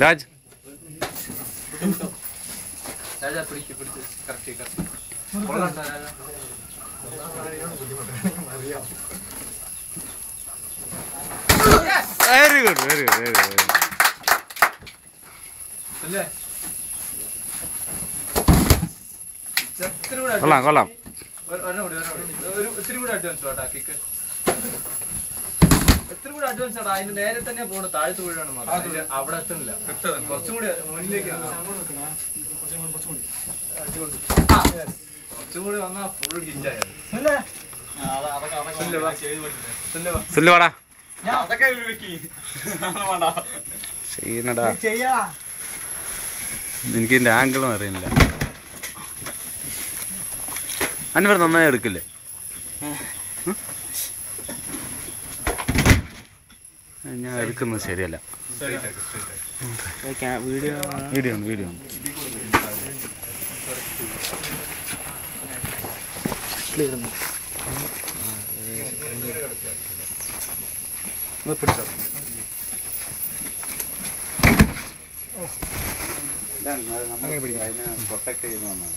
Raj very good very good very good കൊള്ളാം കൊള്ളാം ഒത്തിരി കൂടെ അഡ്വാൻസ് കിക്ക് എത്ര കൂടെ അഡ്വാൻസ് ആണ് അതിന് നേരെ തന്നെ പോകണം താഴത്ത് വീഴാണ് അവിടെ എത്തുന്നില്ല കുറച്ചും കൂടി മുന്നിലേക്ക് കുറച്ചും കൂടി വന്നാ ഫുൾ ഹിറ്റായത് എനിക്ക് ഇതിന്റെ ആംഗിളും അറിയില്ല. അൻവർ നന്നായി എടുക്കില്ലേ? ഞാൻ എടുക്കുന്നത് ശരിയല്ല. വീഡിയോ വീഡിയോ പ്രൊട്ടക്ട് ചെയ്യുന്ന ഒന്നാണ്.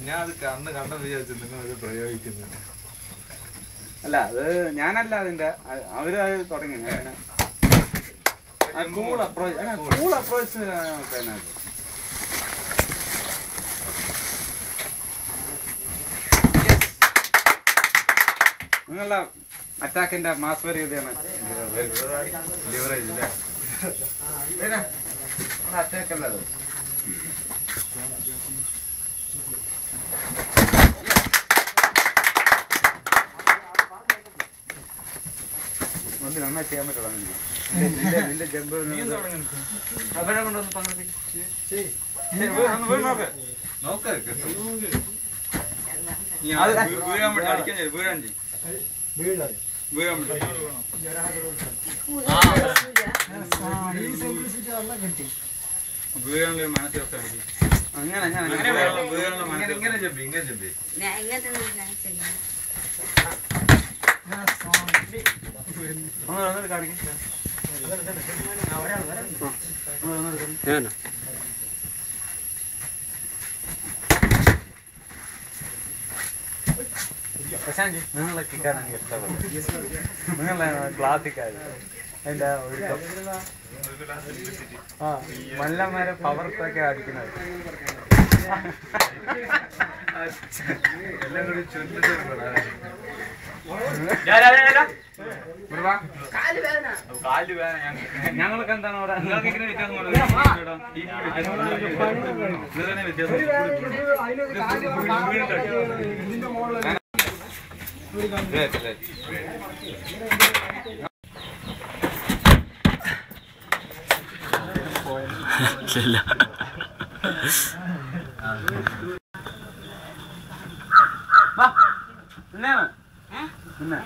ഞാൻ അത് കണ്ണ് വിചാരിച്ചു നിങ്ങൾ അത് പ്രയോഗിക്കുന്നു. അല്ല അത് ഞാനല്ല അതിന്റെ അവര് അത് തുടങ്ങി. കൂൾ അപ്രോച്ച് നിങ്ങളുടെ അറ്റാക്കിന്റെ മാസ് വരികയാണ്. അറ്റാക്ക് അല്ല അത്. നന്നായി ചെയ്യാൻ പറ്റുള്ളൂ. നിന്റെ ജമ്പ് അവരെ കൊണ്ടൊന്ന് നിങ്ങളെ കിക്കാണ് എനിക്ക് ഇഷ്ടപ്പെട്ടത്. നിങ്ങളെ ക്ലാസിക്കായി അതിന്റെ ഒഴുക്കം. മല്ലന്മാരെ പവർക്കൊക്കെ അടിക്കുന്നത് എല്ലാം കൂടി ഞങ്ങൾക്ക് എന്താണ് അവിടെ പിന്നെ